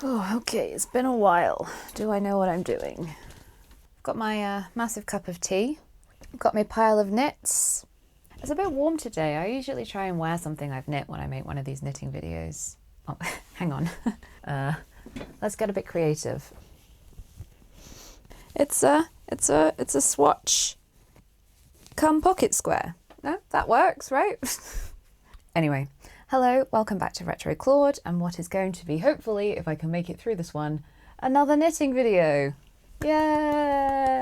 Oh, okay, it's been a while. Do I know what I'm doing? I've got my massive cup of tea. I've got my pile of knits. It's a bit warm today. I usually try and wear something I've knit when I make one of these knitting videos. Oh, hang on. Let's get a bit creative. It's a swatch come pocket square. No, that works, right? Anyway, hello, welcome back to Retro Claude and what is going to be, hopefully, if I can make it through this one, another knitting video. Yay!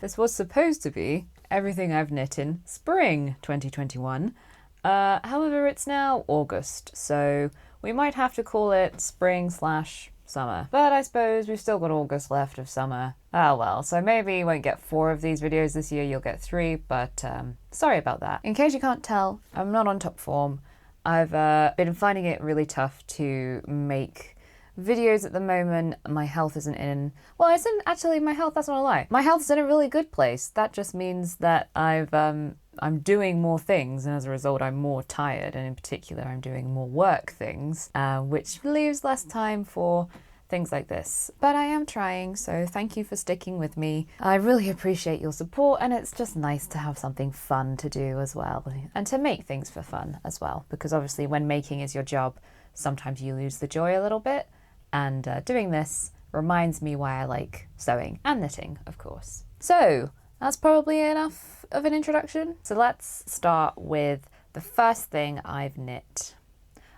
This was supposed to be everything I've knit in spring 2021. However, it's now August, so we might have to call it spring/summer. But I suppose we've still got August left of summer. Oh well, so maybe you won't get 4 of these videos this year, you'll get 3, but sorry about that. In case you can't tell, I'm not on top form. I've been finding it really tough to make videos at the moment. My health isn't in, well, it's in, actually my health, that's not a lie. My health's in a really good place. That just means that I'm doing more things, and as a result I'm more tired, and in particular I'm doing more work things, which leaves less time for things like this. But I am trying, so thank you for sticking with me. I really appreciate your support, and it's just nice to have something fun to do as well, and to make things for fun as well, because obviously when making is your job, sometimes you lose the joy a little bit, and doing this reminds me why I like sewing and knitting, of course. So that's probably enough of an introduction. So let's start with the first thing I've knit.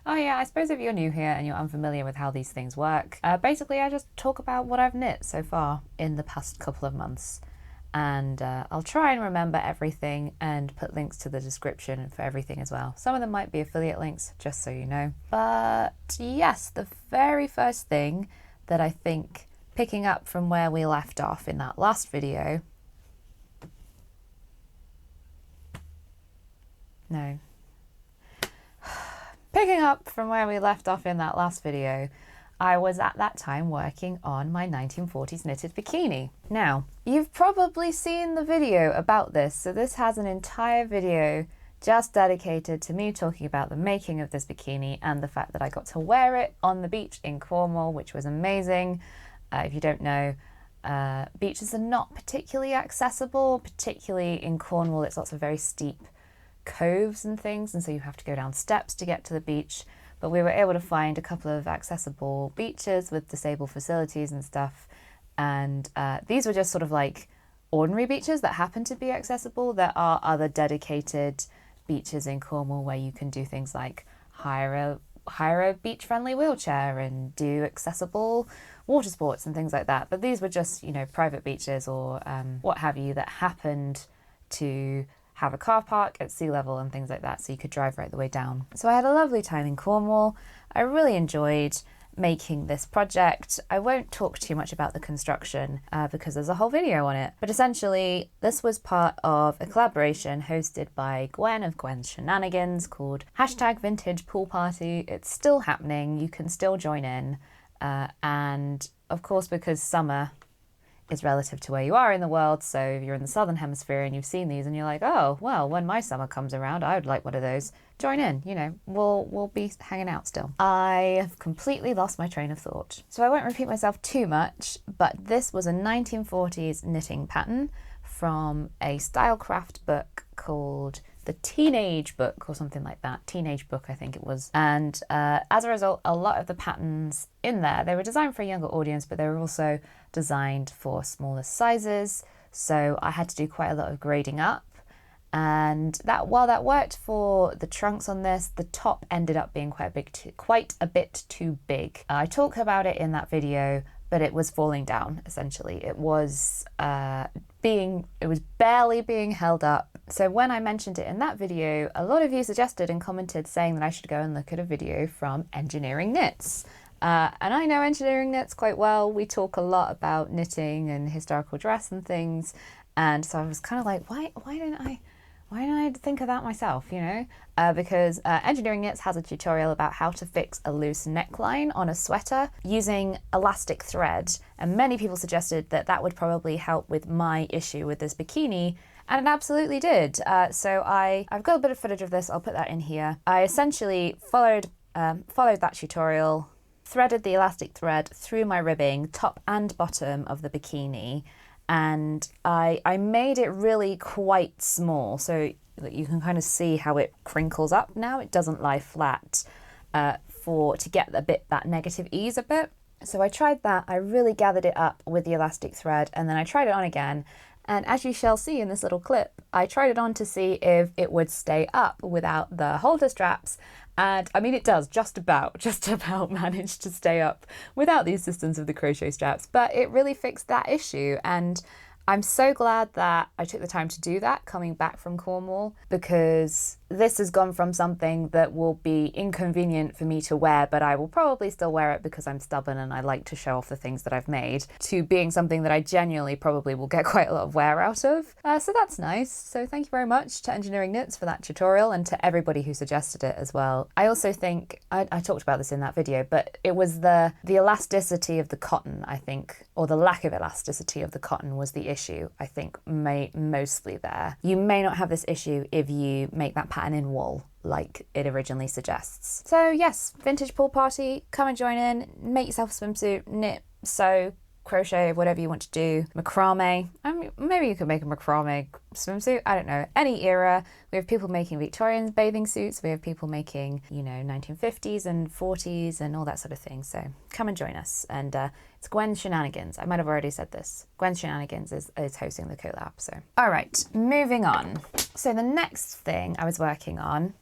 Oh yeah, I suppose if you're new here and you're unfamiliar with how these things work, basically I just talk about what I've knit so far in the past couple of months. And I'll try and remember everything and put links to the description for everything as well. Some of them might be affiliate links, just so you know. But yes, the very first thing that I think, picking up from where we left off in that last video, Picking up from where we left off in that last video, I was at that time working on my 1940s knitted bikini. Now, you've probably seen the video about this, so this has an entire video just dedicated to me talking about the making of this bikini and the fact that I got to wear it on the beach in Cornwall, which was amazing. If you don't know, beaches are not particularly accessible, particularly in Cornwall. It's lots of very steep coves and things, and so you have to go down steps to get to the beach, but we were able to find a couple of accessible beaches with disabled facilities and stuff, and these were just sort of like ordinary beaches that happen to be accessible. There are other dedicated beaches in Cornwall where you can do things like hire a beach-friendly wheelchair and do accessible water sports and things like that, but these were just, you know, private beaches or what have you that happened to have a car park at sea level and things like that, so you could drive right the way down. So I had a lovely time in Cornwall. I really enjoyed making this project. I won't talk too much about the construction because there's a whole video on it, but essentially this was part of a collaboration hosted by Gwen of Gwen's Shenanigans called #VintagePoolParty. It's still happening, you can still join in, and of course because summer is relative to where you are in the world, so if you're in the southern hemisphere and you've seen these and you're like, oh well, when my summer comes around I would like one of those, join in, you know, we'll be hanging out still. I have completely lost my train of thought, so I won't repeat myself too much, but this was a 1940s knitting pattern from a Stylecraft book called The Teenage Book or something like that. Teenage Book, I think it was. And as a result, a lot of the patterns in there, they were designed for a younger audience, but they were also designed for smaller sizes. So I had to do quite a lot of grading up. And that, while that worked for the trunks on this, the top ended up being quite a bit too big. I talk about it in that video, but it was falling down, essentially. It was barely being held up. So when I mentioned it in that video, a lot of you suggested and commented saying that I should go and look at a video from Engineering Knits. And I know Engineering Knits quite well. We talk a lot about knitting and historical dress and things. And so I was kind of like, why didn't I think of that myself, you know? Because Engineering Knits has a tutorial about how to fix a loose neckline on a sweater using elastic thread. And many people suggested that that would probably help with my issue with this bikini, and it absolutely did. So I've got a bit of footage of this, I'll put that in here. I essentially followed that tutorial, threaded the elastic thread through my ribbing, top and bottom of the bikini, and I made it really quite small so that you can kind of see how it crinkles up now. It doesn't lie flat to get a bit that negative ease a bit. So I tried that. I really gathered it up with the elastic thread, and then I tried it on again. And as you shall see in this little clip, I tried it on to see if it would stay up without the halter straps. And I mean, it does just about manage to stay up without the assistance of the crochet straps, but it really fixed that issue. And I'm so glad that I took the time to do that coming back from Cornwall, because this has gone from something that will be inconvenient for me to wear, but I will probably still wear it because I'm stubborn and I like to show off the things that I've made, to being something that I genuinely probably will get quite a lot of wear out of. So that's nice. So thank you very much to Engineering Knits for that tutorial, and to everybody who suggested it as well. I also think, I talked about this in that video, but it was the elasticity of the cotton, I think, or the lack of elasticity of the cotton was the issue, I think, mostly there. You may not have this issue if you make that pattern in wool like it originally suggests. So yes, vintage pool party, come and join in, make yourself a swimsuit, knit, sew, crochet, whatever you want to do, macrame. I mean, maybe you could make a macrame swimsuit, I don't know, any era. We have people making Victorian bathing suits, we have people making, you know, 1950s and 40s and all that sort of thing. So come and join us. And it's Gwen's Shenanigans. I might have already said this. Gwen's Shenanigans is hosting the collab. So all right, moving on. So the next thing I was working on,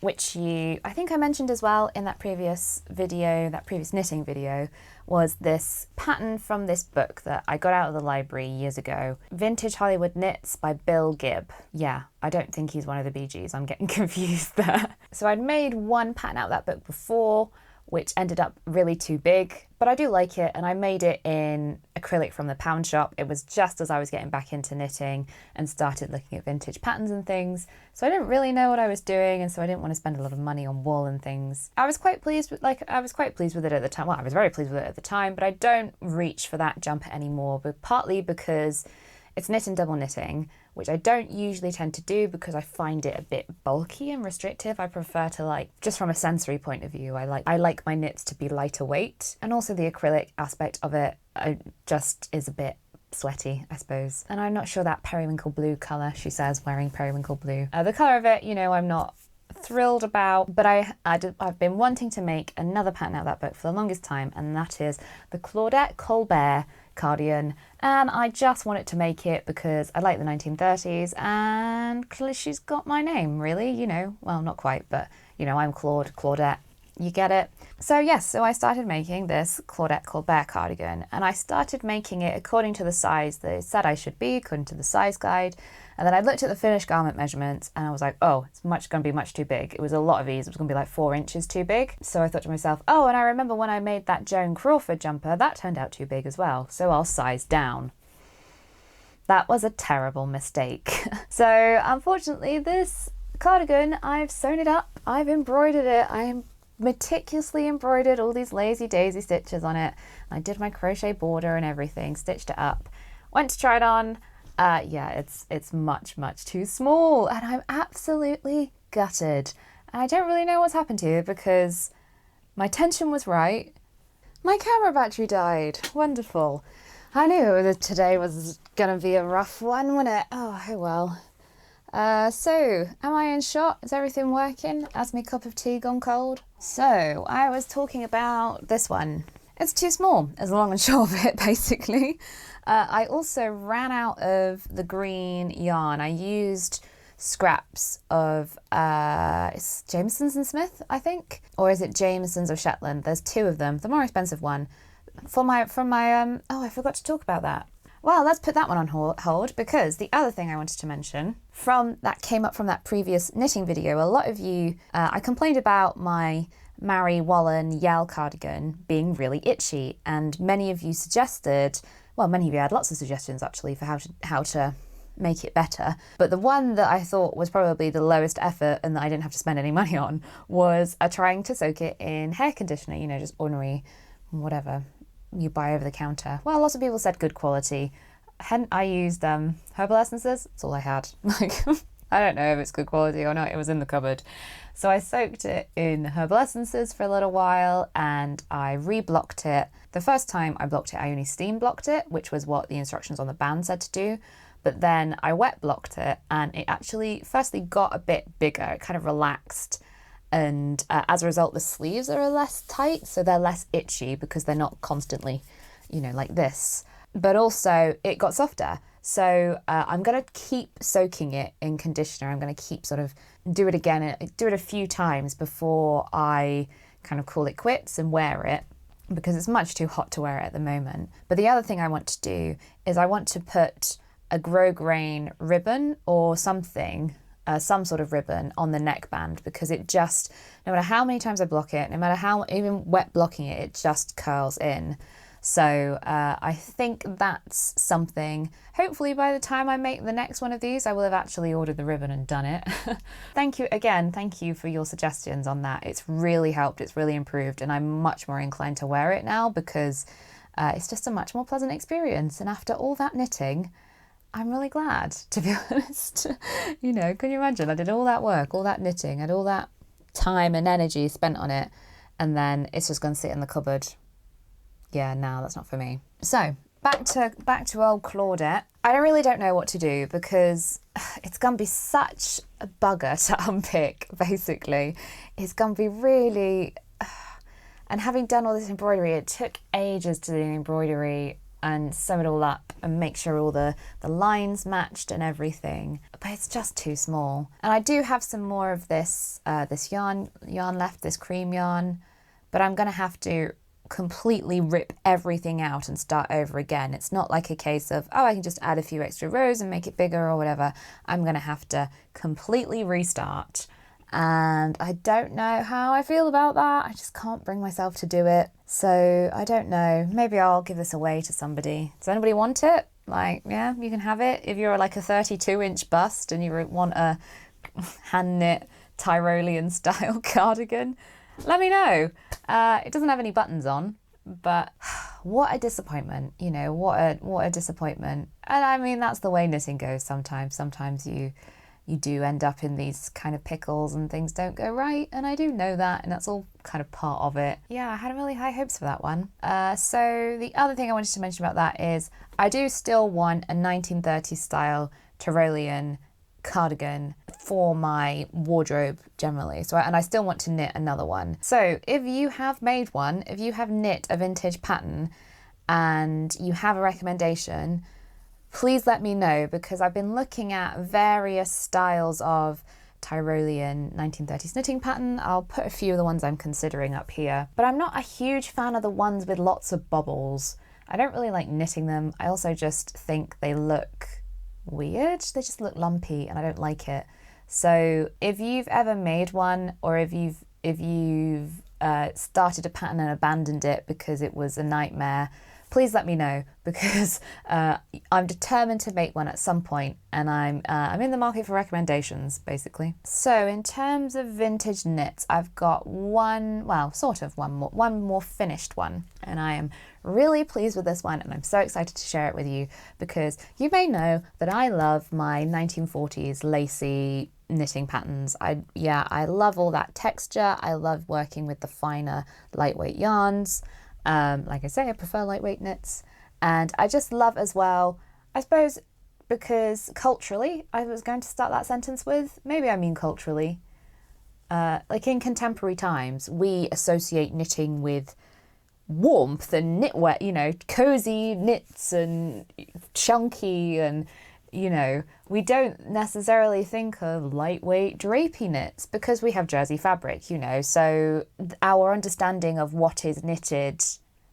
which I think I mentioned as well in that previous video, that previous knitting video, was this pattern from this book that I got out of the library years ago, Vintage Hollywood Knits by Bill Gibb. Yeah, I don't think he's one of the Bee Gees, I'm getting confused there. So I'd made one pattern out of that book before, which ended up really too big, but I do like it, and I made it in acrylic from the pound shop. It was just as I was getting back into knitting and started looking at vintage patterns and things, so I didn't really know what I was doing, and so I didn't want to spend a lot of money on wool and things. I was quite pleased with it at the time. Well, I was very pleased with it at the time, but I don't reach for that jumper anymore, but partly because it's knit and double knitting, which I don't usually tend to do because I find it a bit bulky and restrictive. I prefer to, like, just from a sensory point of view, I like my knits to be lighter weight. And also the acrylic aspect of it just is a bit sweaty, I suppose. And I'm not sure that periwinkle blue colour, she says, wearing periwinkle blue. The colour of it, you know, I'm not thrilled about, but I've been wanting to make another pattern out of that book for the longest time, and that is the Claudette Colbert cardigan, and I just wanted to make it because I like the 1930s, and she's got my name, really, you know, well, not quite, but you know, I'm Claudette, you get it. So yes, so I started making this Claudette Colbert cardigan, and I started making it according to the size they said I should be, according to the size guide. And then I looked at the finished garment measurements and I was like, oh, it's going to be much too big. It was a lot of these. It was going to be like 4 inches too big. So I thought to myself, oh, and I remember when I made that Joan Crawford jumper, that turned out too big as well. So I'll size down. That was a terrible mistake. So unfortunately, this cardigan, I've sewn it up. I've embroidered it. I meticulously embroidered all these lazy daisy stitches on it. I did my crochet border and everything, stitched it up. Went to try it on. Yeah, it's much too small, and I'm absolutely gutted. And I don't really know what's happened here because my tension was right. My camera battery died. Wonderful. I knew that today was gonna be a rough one, wasn't it? Oh well. So, am I in shot? Is everything working? Has my cup of tea gone cold? So, I was talking about this one. It's too small, is the long and short of it, basically. I also ran out of the green yarn. I used scraps of, it's Jameson's and Smith, I think? Or is it Jameson's of Shetland? There's 2 of them, the more expensive one. From my, oh, I forgot to talk about that. Well, let's put that one on hold, because the other thing I wanted to mention that came up from that previous knitting video, a lot of you, I complained about my Mary Wallen Yell cardigan being really itchy, and many of you suggested, well, many of you had lots of suggestions actually for how to make it better, but the one that I thought was probably the lowest effort and that I didn't have to spend any money on was trying to soak it in hair conditioner, you know, just ordinary, whatever you buy over the counter. Well, lots of people said good quality. I used herbal essences, that's all I had. Like, I don't know if it's good quality or not. It was in the cupboard. So I soaked it in herbal essences for a little while and I re-blocked it. The first time I blocked it, I only steam blocked it, which was what the instructions on the band said to do. But then I wet blocked it and it actually firstly got a bit bigger. It kind of relaxed. And as a result, the sleeves are less tight, so they're less itchy because they're not constantly, you know, like this. But also it got softer. So I'm going to keep soaking it in conditioner. I'm going to keep sort of do it again, do it a few times before I kind of call it quits and wear it, because it's much too hot to wear it at the moment. But the other thing I want to do is I want to put a grosgrain ribbon or something, some sort of ribbon on the neckband, because it just, no matter how many times I block it, no matter how, even wet blocking it, it just curls in. So I think that's something, hopefully by the time I make the next one of these, I will have actually ordered the ribbon and done it. Thank you for your suggestions on that. It's really helped, it's really improved, and I'm much more inclined to wear it now because it's just a much more pleasant experience. And after all that knitting, I'm really glad, to be honest. You know, can you imagine? I did all that work, all that knitting, and all that time and energy spent on it, and then it's just going to sit in the cupboard. Yeah, no, that's not for me. So back to Ol Claudette. I really don't know what to do because it's going to be such a bugger to unpick, basically. It's going to be really... And having done all this embroidery, it took ages to do the embroidery and sew it all up and make sure all the lines matched and everything. But it's just too small. And I do have some more of this this yarn left, this cream yarn, but I'm going to have to completely rip everything out and start over again. It's not like a case of, oh, I can just add a few extra rows and make it bigger or whatever. I'm going to have to completely restart. And I don't know how I feel about that. I just can't bring myself to do it. So I don't know. Maybe I'll give this away to somebody. Does anybody want it? Like, yeah, you can have it. If you're like a 32-inch bust and you want a hand knit Tyrolean style cardigan, let me know. It doesn't have any buttons on, but what a disappointment, you know, what a disappointment. And I mean, that's the way knitting goes sometimes. Sometimes you do end up in these kind of pickles and things don't go right, and I do know that, and that's all kind of part of it. Yeah, I had really high hopes for that one. So the other thing I wanted to mention about that is I do still want a 1930s style Tyrolean cardigan for my wardrobe generally. So and I still want to knit another one. So if you have made one, if you have knit a vintage pattern and you have a recommendation, please let me know, because I've been looking at various styles of Tyrolean 1930s knitting pattern. I'll put a few of the ones I'm considering up here, but I'm not a huge fan of the ones with lots of bubbles. I don't really like knitting them. I also just think they look weird. They just look lumpy and I don't like it. So if you've ever made one, or if you've started a pattern and abandoned it because it was a nightmare, please let me know, because I'm determined to make one at some point, and I'm in the market for recommendations, basically. So in terms of vintage knits, I've got one more finished one, and I am really pleased with this one, and I'm so excited to share it with you, because you may know that I love my 1940s lacy knitting patterns. I love all that texture. I love working with the finer, lightweight yarns. Like I say, I prefer lightweight knits, and I just love as well, I suppose, because culturally, I was going to start that sentence with, maybe I mean culturally, like in contemporary times, we associate knitting with warmth and knitwear, you know, cozy knits and chunky, and you know, we don't necessarily think of lightweight drapey knits because we have jersey fabric, you know, so our understanding of what is knitted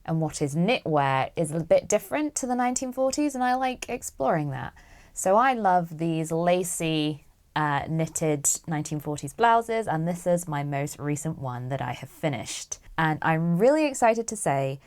and what is knitwear is a bit different to the 1940s, and I like exploring that. So I love these lacy knitted 1940s blouses, and this is my most recent one that I have finished. And I'm really excited to say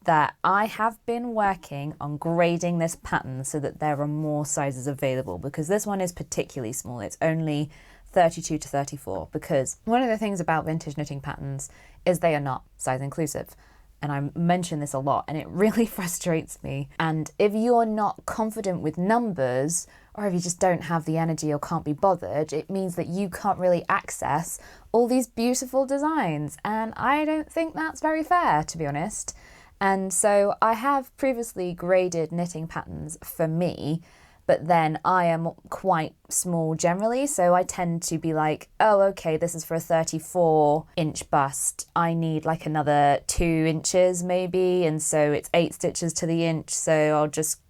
that I have been working on grading this pattern so that there are more sizes available, because this one is particularly small. It's only 32 to 34, because one of the things about vintage knitting patterns is they are not size inclusive. and I mention this a lot, and it really frustrates me. And if you're not confident with numbers, or if you just don't have the energy or can't be bothered, it means that you can't really access all these beautiful designs. And I don't think that's very fair, to be honest. And so I have previously graded knitting patterns for me, but then I am quite small generally, so I tend to be like, oh, okay, this is for a 34-inch bust. I need like another 2 inches maybe, and so it's 8 stitches to the inch, so I'll just,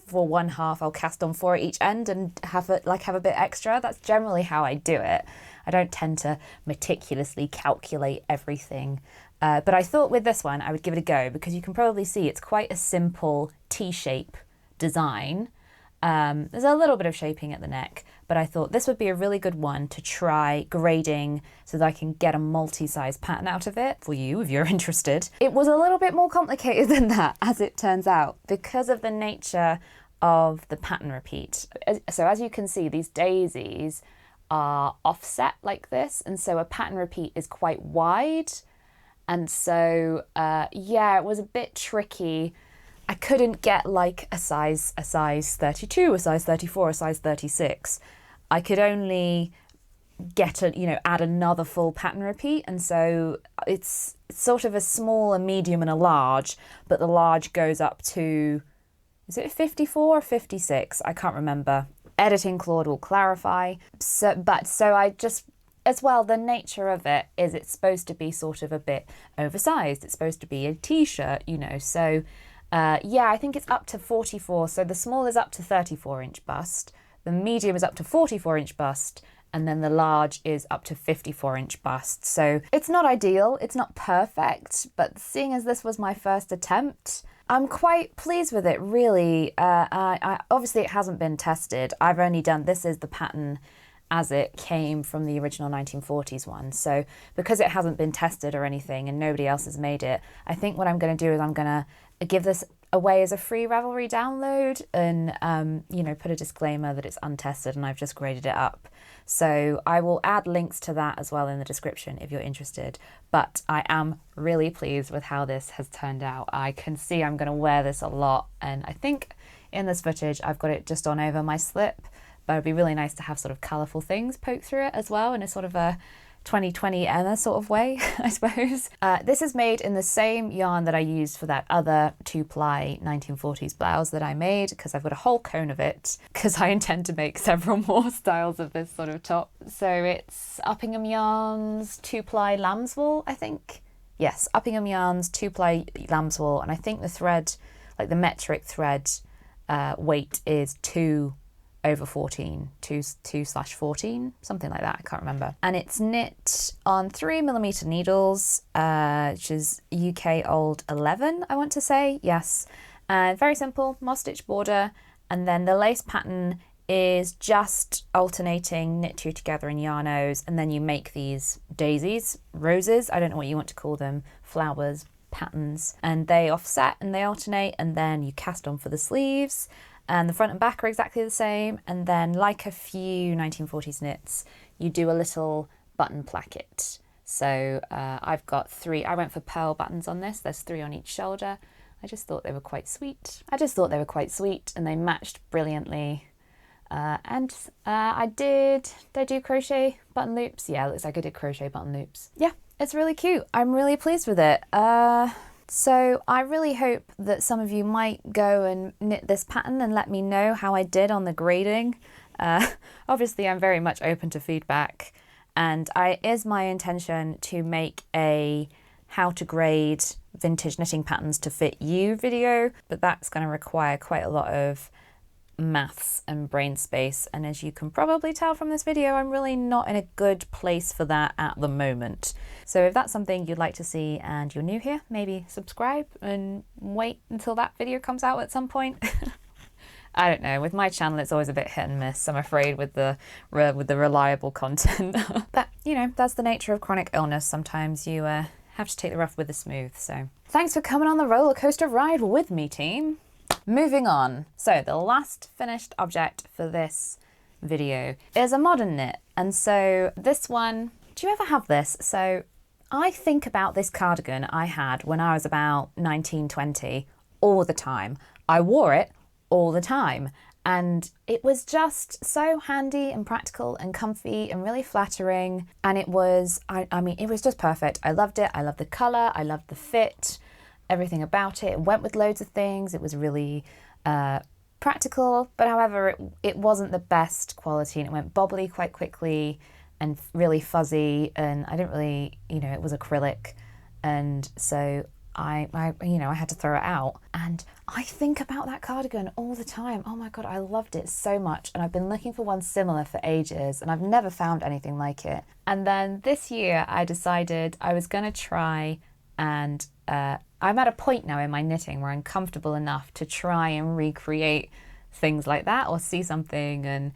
for one half, I'll cast on 4 at each end and have a bit extra. That's generally how I do it. I don't tend to meticulously calculate everything. But I thought with this one, I would give it a go, because you can probably see it's quite a simple T-shape design. There's a little bit of shaping at the neck, but I thought this would be a really good one to try grading so that I can get a multi-size pattern out of it for you if you're interested. It was a little bit more complicated than that, as it turns out, because of the nature of the pattern repeat. So as you can see, these daisies are offset like this, and so a pattern repeat is quite wide. And so, yeah, it was a bit tricky. I couldn't get like a size 32, a size 34, a size 36. I could only get add another full pattern repeat. And so it's sort of a small, a medium and a large, but the large goes up to, is it 54 or 56? I can't remember. Editing Claude will clarify. So I just, as well, the nature of it is it's supposed to be sort of a bit oversized. It's supposed to be a t-shirt, so yeah, I think it's up to 44. So the small is up to 34-inch bust, the medium is up to 44-inch bust, and then the large is up to 54-inch bust. So it's not ideal, it's not perfect, but seeing as this was my first attempt, I'm quite pleased with it, really. Obviously it hasn't been tested. I've only done, this is the pattern as it came from the original 1940s one. So because it hasn't been tested or anything and nobody else has made it, I think what I'm going to do is I'm going to give this away as a free Ravelry download and, put a disclaimer that it's untested and I've just graded it up. So I will add links to that as well in the description if you're interested. But I am really pleased with how this has turned out. I can see I'm going to wear this a lot, and I think in this footage I've got it just on over my slip, but it'd be really nice to have sort of colourful things poke through it as well in a sort of a 2020 Emma sort of way, I suppose. This is made in the same yarn that I used for that other 2-ply 1940s blouse that I made, because I've got a whole cone of it, because I intend to make several more styles of this sort of top. So it's Uppingham Yarns 2-ply lambswool, I think. Yes, Uppingham Yarns 2-ply lambswool, and I think the thread, like the metric thread weight is 2/14, 2/14, something like that, I can't remember. And it's knit on 3mm needles, which is UK Old 11, I want to say, yes. And very simple, moss stitch border, and then the lace pattern is just alternating knit 2 together in yarnos, and then you make these daisies, roses, I don't know what you want to call them, flowers, patterns, and they offset and they alternate, and then you cast on for the sleeves. And the front and back are exactly the same. And then, like a few 1940s knits, you do a little button placket. So I've got 3, I went for pearl buttons on this. There's 3 on each shoulder. I just thought they were quite sweet. And they matched brilliantly. Did I do crochet button loops? Yeah, it looks like I did crochet button loops. Yeah, it's really cute. I'm really pleased with it. So I really hope that some of you might go and knit this pattern and let me know how I did on the grading. Obviously, I'm very much open to feedback, and it is my intention to make a how to grade vintage knitting patterns to fit you video, but that's going to require quite a lot of maths and brain space, and as you can probably tell from this video, I'm really not in a good place for that at the moment. So if that's something you'd like to see and you're new here, maybe subscribe and wait until that video comes out at some point. I don't know, with my channel it's always a bit hit and miss, I'm afraid, with the reliable content. But that's the nature of chronic illness. Sometimes you have to take the rough with the smooth. So thanks for coming on the roller coaster ride with me, team. Moving on. So the last finished object for this video is a modern knit. And so this one, do you ever have this? So I think about this cardigan I had when I was about 19, 20 all the time. I wore it all the time. And it was just so handy and practical and comfy and really flattering. And it was, I mean, it was just perfect. I loved it. I loved the colour. I loved the fit, everything about it. It went with loads of things. It was really practical, but however, it wasn't the best quality, and it went bobbly quite quickly and really fuzzy, and I didn't really, it was acrylic, and so I had to throw it out. And I think about that cardigan all the time. Oh my God, I loved it so much. And I've been looking for one similar for ages, and I've never found anything like it. And then this year I decided I was going to try, and I'm at a point now in my knitting where I'm comfortable enough to try and recreate things like that, or see something and,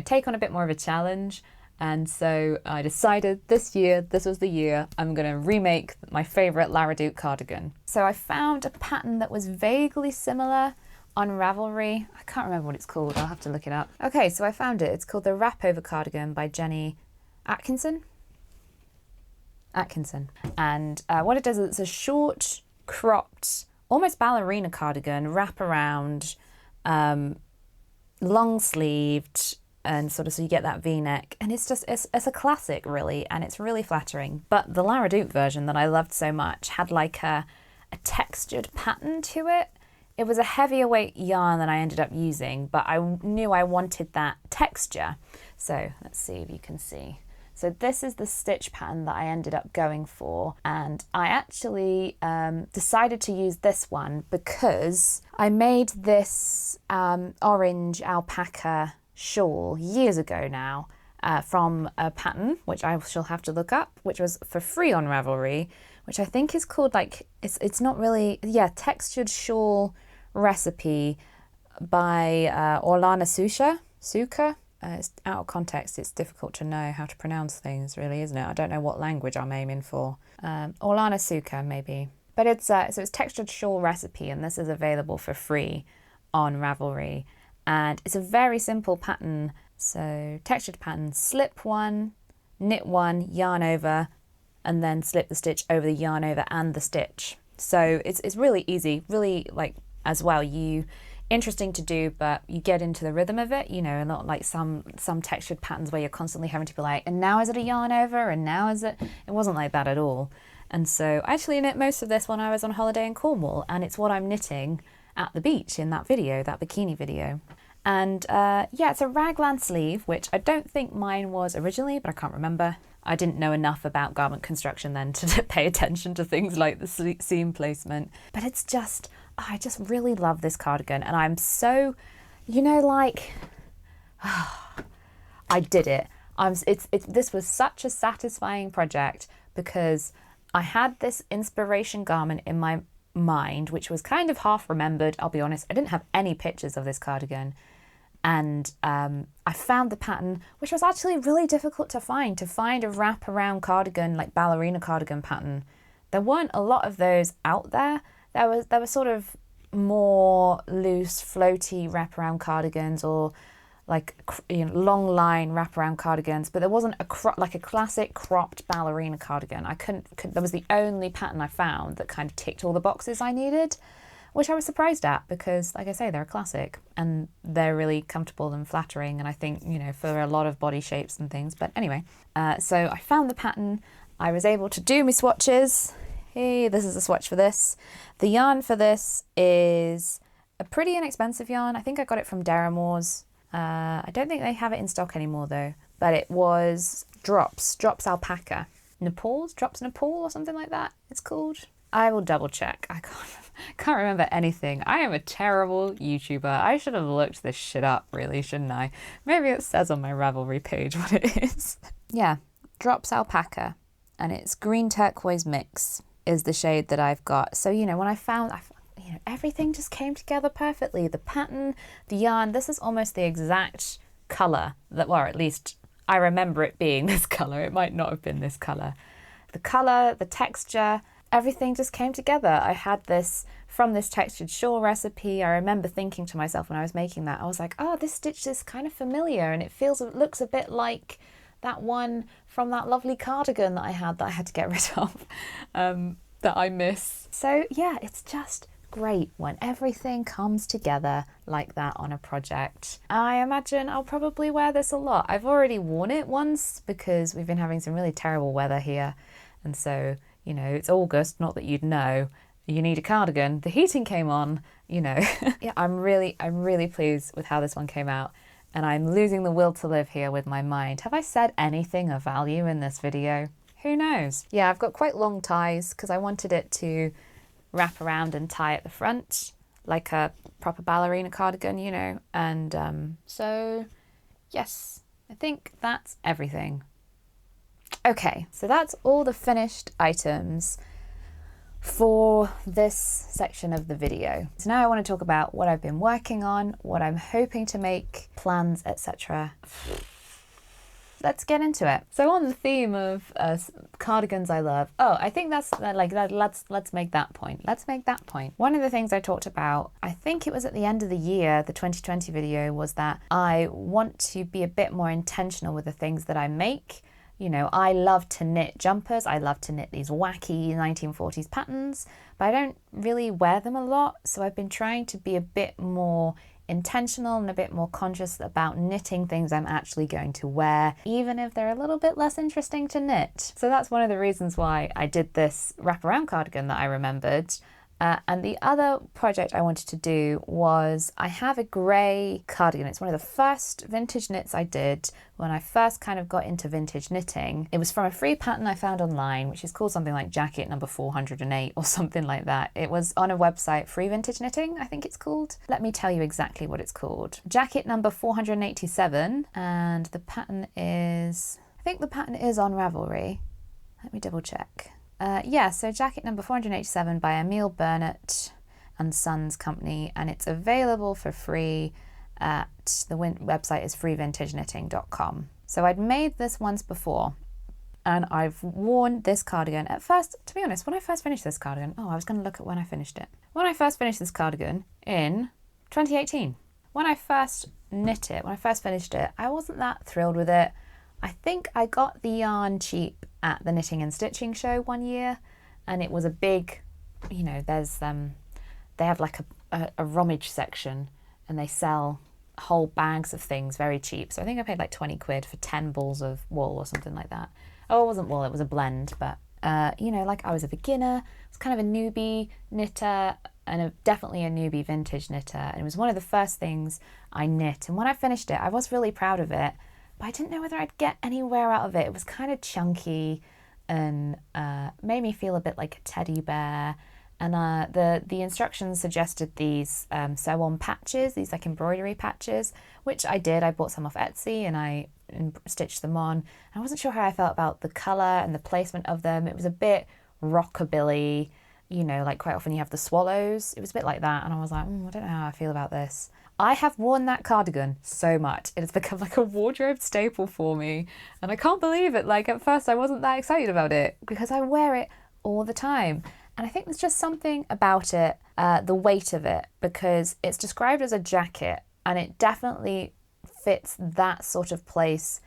take on a bit more of a challenge. And so I decided this year, this was the year, I'm going to remake my favourite Laradoute cardigan. So I found a pattern that was vaguely similar on Ravelry. I can't remember what it's called. I'll have to look it up. Okay, so I found it. It's called the Wrapover Cardigan by Jenny Atkinson. And what it does is it's a short, cropped, almost ballerina cardigan, wrap around, long sleeved, and sort of so you get that V-neck, and it's a classic really, and it's really flattering. But the Laradoute version that I loved so much had like a textured pattern to it. It was a heavier weight yarn than I ended up using, but I knew I wanted that texture. So let's see if you can see. So this is the stitch pattern that I ended up going for, and I actually decided to use this one because I made this orange alpaca shawl years ago now from a pattern which I shall have to look up, which was for free on Ravelry, which I think is called it's not really, textured shawl recipe by Orlana Suka. It's out of context, it's difficult to know how to pronounce things really, isn't it? I don't know what language I'm aiming for. Orlana Suka maybe. But it's so it's textured shawl recipe, and this is available for free on Ravelry. And it's a very simple pattern. So textured pattern, slip one, knit one, yarn over, and then slip the stitch over the yarn over and the stitch. So it's really easy, really as well, interesting to do, but you get into the rhythm of it, not like some textured patterns where you're constantly having to be like, and now is it a yarn over, and now is it wasn't like that at all. And so I actually knit most of this when I was on holiday in Cornwall, and it's what I'm knitting at the beach in that video, that bikini video. And it's a raglan sleeve, which I don't think mine was originally, but I can't remember. I didn't know enough about garment construction then to pay attention to things like the seam placement. But it's just, I just really love this cardigan, and I'm so, I did it. This was such a satisfying project because I had this inspiration garment in my mind, which was kind of half remembered, I'll be honest. I didn't have any pictures of this cardigan. And I found the pattern, which was actually really difficult to find a wraparound cardigan, like ballerina cardigan pattern. There weren't a lot of those out there. There was sort of more loose, floaty wraparound cardigans, or long line wraparound cardigans, but there wasn't a classic cropped ballerina cardigan. That was the only pattern I found that kind of ticked all the boxes I needed, which I was surprised at because, like I say, they're a classic and they're really comfortable and flattering, and I think, for a lot of body shapes and things. But anyway, so I found the pattern. I was able to do my swatches. Hey, this is a swatch for this. The yarn for this is a pretty inexpensive yarn. I think I got it from Deramore's. I don't think they have it in stock anymore though, but it was Drops Alpaca. Drops Nepal or something like that it's called. I will double check. I can't remember anything. I am a terrible YouTuber. I should have looked this shit up really, shouldn't I? Maybe it says on my Ravelry page what it is. Yeah, Drops Alpaca, and it's green turquoise mix is the shade that I've got. So, when I found, everything just came together perfectly. The pattern, the yarn, this is almost the exact colour or at least I remember it being this colour. It might not have been this colour. The colour, the texture, everything just came together. I had this from this textured shawl recipe. I remember thinking to myself when I was making that, I was like, oh, this stitch is kind of familiar, and it looks a bit like that one from that lovely cardigan that I had to get rid of, that I miss. So yeah, it's just great when everything comes together like that on a project. I imagine I'll probably wear this a lot. I've already worn it once because we've been having some really terrible weather here, and so, you know, it's August, not that you'd know, you need a cardigan, the heating came on, you know. Yeah, I'm really pleased with how this one came out, and I'm losing the will to live here with my mind. Have I said anything of value in this video? Who knows? Yeah, I've got quite long ties because I wanted it to wrap around and tie at the front like a proper ballerina cardigan, you know. And so yes, I think that's everything. Okay, so that's all the finished items for this section of the video. So now I want to talk about what I've been working on, what I'm hoping to make, plans, etc. Let's get into it. So on the theme of cardigans I love, I think that's like, let's make that point. Let's make that point. One of the things I talked about, I think it was at the end of the year, the 2020 video, was that I want to be a bit more intentional with the things that I make. You know, I love to knit jumpers. I love to knit these wacky 1940s patterns, but I don't really wear them a lot. So I've been trying to be a bit more intentional and a bit more conscious about knitting things I'm actually going to wear, even if they're a little bit less interesting to knit. So that's one of the reasons why I did this wraparound cardigan that I remembered. And the other project I wanted to do was, I have a grey cardigan. It's one of the first vintage knits I did when I first kind of got into vintage knitting. It was from a free pattern I found online, which is called something like jacket number 408 or something like that. It was on a website, Free Vintage Knitting, I think it's called. Let me tell you exactly what it's called. Jacket number 487, and the pattern is, I think the pattern is on Ravelry. Let me double check. Yeah, so jacket number 487 by Emile Burnett and Sons Company, and it's available for free at the website is freevintageknitting.com. So I'd made this once before, and I've worn this cardigan. At first, to be honest, when I first finished this cardigan, I was going to look at when I finished it. When I first finished this cardigan in 2018, when I first knit it, when I first finished it, I wasn't that thrilled with it. I think I got the yarn cheap at the Knitting and Stitching show one year, and it was a big, you know, there's they have like a rummage section, and they sell whole bags of things very cheap. So I think I paid like 20 quid for 10 balls of wool or something like that. Oh, it wasn't wool, it was a blend, but you know, like I was a beginner, I was kind of a newbie knitter, and definitely a newbie vintage knitter, and it was one of the first things I knit. And when I finished it, I was really proud of it, but I didn't know whether I'd get anywhere out of it. It was kind of chunky and made me feel a bit like a teddy bear. And the instructions suggested these sew-on patches, these like embroidery patches, which I did. I bought some off Etsy and I stitched them on. I wasn't sure how I felt about the colour and the placement of them. It was a bit rockabilly, you know, like quite often you have the swallows. It was a bit like that, and I was like, I don't know how I feel about this. I have worn that cardigan so much. It has become like a wardrobe staple for me. And I can't believe it. Like at first I wasn't that excited about it because I wear it all the time. And I think there's just something about it, the weight of it, because it's described as a jacket and it definitely fits that sort of place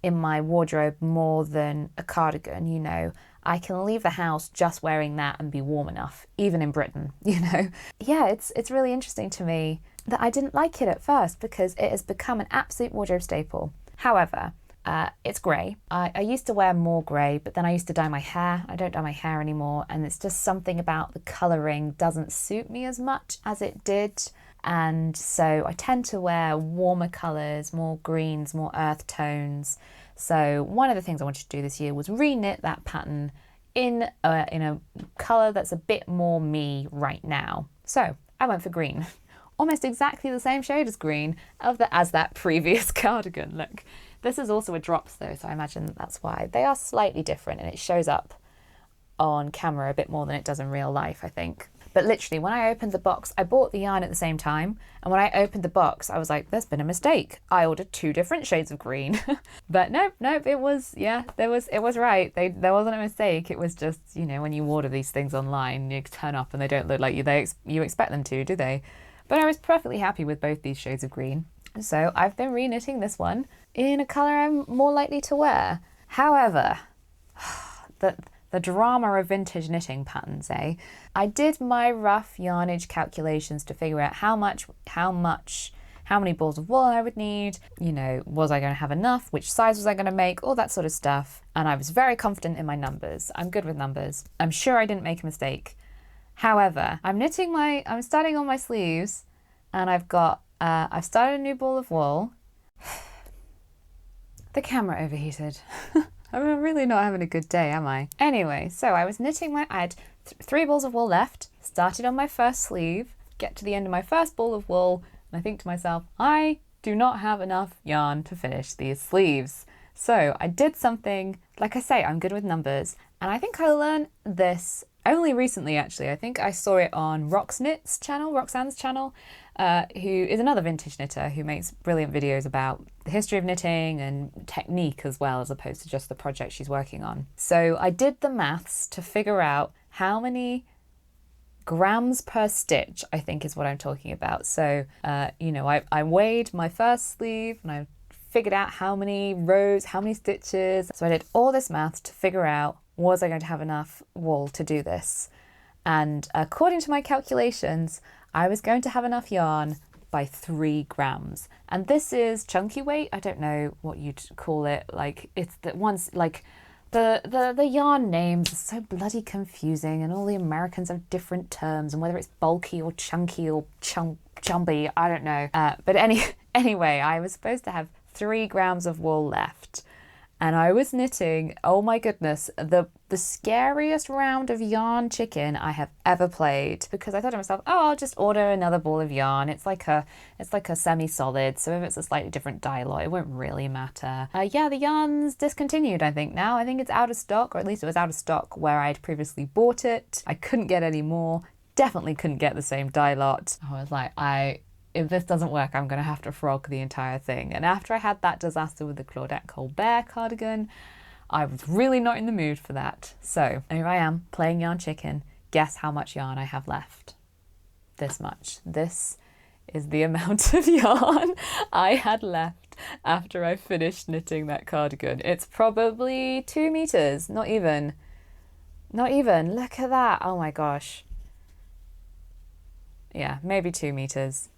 in my wardrobe more than a cardigan, you know. I can leave the house just wearing that and be warm enough, even in Britain, you know. Yeah, it's really interesting to me that I didn't like it at first because it has become an absolute wardrobe staple. However, it's grey. I used to wear more grey, but then I used to dye my hair. I don't dye my hair anymore, and it's just something about the colouring doesn't suit me as much as it did. And so I tend to wear warmer colours, more greens, more earth tones. So one of the things I wanted to do this year was re-knit that pattern in a colour that's a bit more me right now. So I went for green. Almost exactly the same shade as green as that previous cardigan. Look, this is also a drops though, so I imagine that's why. They are slightly different and it shows up on camera a bit more than it does in real life, I think. But literally, when I opened the box, I bought the yarn at the same time. And when I opened the box, I was like, there's been a mistake. I ordered 2 different shades of green. But nope, it was, yeah, it was right. There wasn't a mistake. It was just, you know, when you order these things online, you turn up and they don't look like you expect them to, do they? But I was perfectly happy with both these shades of green. So I've been re-knitting this one in a colour I'm more likely to wear. However, the drama of vintage knitting patterns, eh? I did my rough yarnage calculations to figure out how many balls of wool I would need, you know, was I going to have enough, which size was I going to make, all that sort of stuff. And I was very confident in my numbers. I'm good with numbers. I'm sure I didn't make a mistake. However, I'm starting on my sleeves, and I've started a new ball of wool. The camera overheated. I'm really not having a good day, am I? Anyway, so I was knitting I had 3 balls of wool left, started on my first sleeve, get to the end of my first ball of wool, and I think to myself, I do not have enough yarn to finish these sleeves. So I did something, like I say, I'm good with numbers, and I think I learned this only recently, actually. I think I saw it on Roxanne's channel, who is another vintage knitter who makes brilliant videos about the history of knitting and technique as well, as opposed to just the project she's working on. So I did the maths to figure out how many grams per stitch, I think is what I'm talking about. So, you know, I weighed my first sleeve and I figured out how many rows, how many stitches. So I did all this maths to figure out, was I going to have enough wool to do this? And according to my calculations, I was going to have enough yarn by 3 grams. And this is chunky weight. I don't know what you'd call it. Like, it's the ones, like, the yarn names are so bloody confusing, and all the Americans have different terms, and whether it's bulky or chunky or chumpy, I don't know. But anyway, I was supposed to have 3 grams of wool left. And I was knitting, oh my goodness, the scariest round of yarn chicken I have ever played, because I thought to myself, oh, I'll just order another ball of yarn. It's like a semi-solid, so if it's a slightly different dye lot, it won't really matter. Yeah, the yarn's discontinued, I think now. I think it's out of stock, or at least it was out of stock where I'd previously bought it. I couldn't get any more, definitely couldn't get the same dye lot. I was like, if this doesn't work, I'm going to have to frog the entire thing. And after I had that disaster with the Claudette Colbert cardigan, I was really not in the mood for that. So here I am playing yarn chicken. Guess how much yarn I have left? This much. This is the amount of yarn I had left after I finished knitting that cardigan. It's probably 2 meters, not even. Look at that. Oh my gosh. Yeah, maybe 2 meters.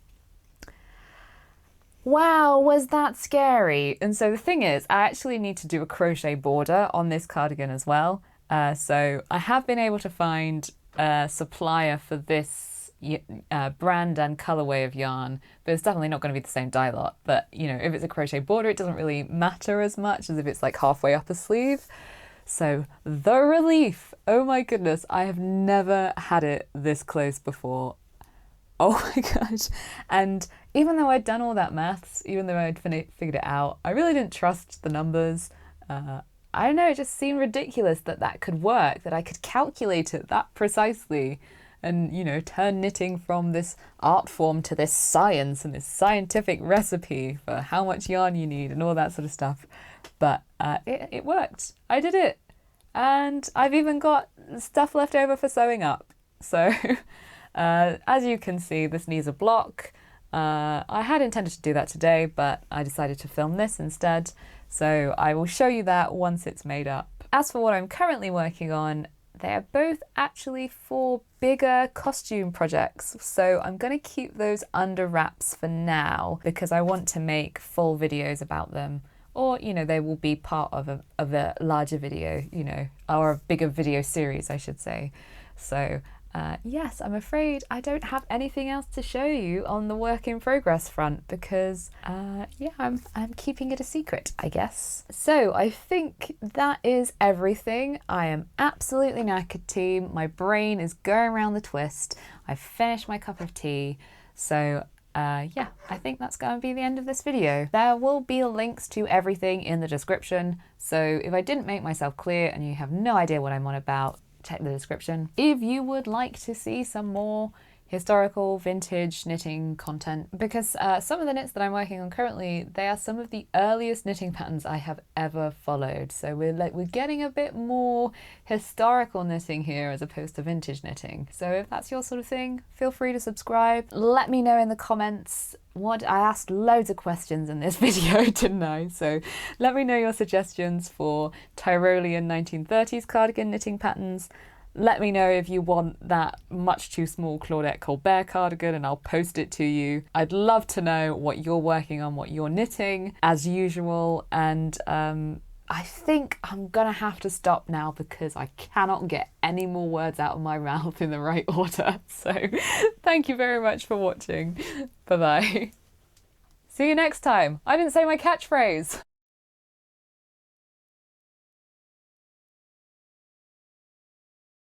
Wow, was that scary? And so the thing is, I actually need to do a crochet border on this cardigan as well. So I have been able to find a supplier for this brand and colorway of yarn, but it's definitely not going to be the same dye lot. But, you know, if it's a crochet border, it doesn't really matter as much as if it's like halfway up a sleeve. So the relief, oh my goodness, I have never had it this close before. Oh my gosh. And even though I'd done all that maths, even though I'd figured it out, I really didn't trust the numbers. I don't know, it just seemed ridiculous that could work, that I could calculate it that precisely and, you know, turn knitting from this art form to this science and this scientific recipe for how much yarn you need and all that sort of stuff. But it worked. I did it. And I've even got stuff left over for sewing up. So as you can see, this needs a block. I had intended to do that today, but I decided to film this instead. So I will show you that once it's made up. As for what I'm currently working on, they're both actually for bigger costume projects. So I'm going to keep those under wraps for now because I want to make full videos about them. Or, you know, they will be part of a larger video, you know, or a bigger video series, I should say. So yes, I'm afraid I don't have anything else to show you on the work in progress front because, yeah, I'm keeping it a secret, I guess. So I think that is everything. I am absolutely knackered, team. My brain is going around the twist. I've finished my cup of tea. So yeah, I think that's going to be the end of this video. There will be links to everything in the description. So if I didn't make myself clear and you have no idea what I'm on about, check the description. If you would like to see some more historical, vintage knitting content, because some of the knits that I'm working on currently, they are some of the earliest knitting patterns I have ever followed. So we're getting a bit more historical knitting here as opposed to vintage knitting. So if that's your sort of thing, feel free to subscribe. Let me know in the comments. I asked loads of questions in this video, didn't I? So let me know your suggestions for Tyrolean 1930s cardigan knitting patterns. Let me know if you want that much too small Claudette Colbert cardigan and I'll post it to you. I'd love to know what you're working on, what you're knitting as usual. And I think I'm gonna have to stop now because I cannot get any more words out of my mouth in the right order. So thank you very much for watching. Bye bye. See you next time. I didn't say my catchphrase.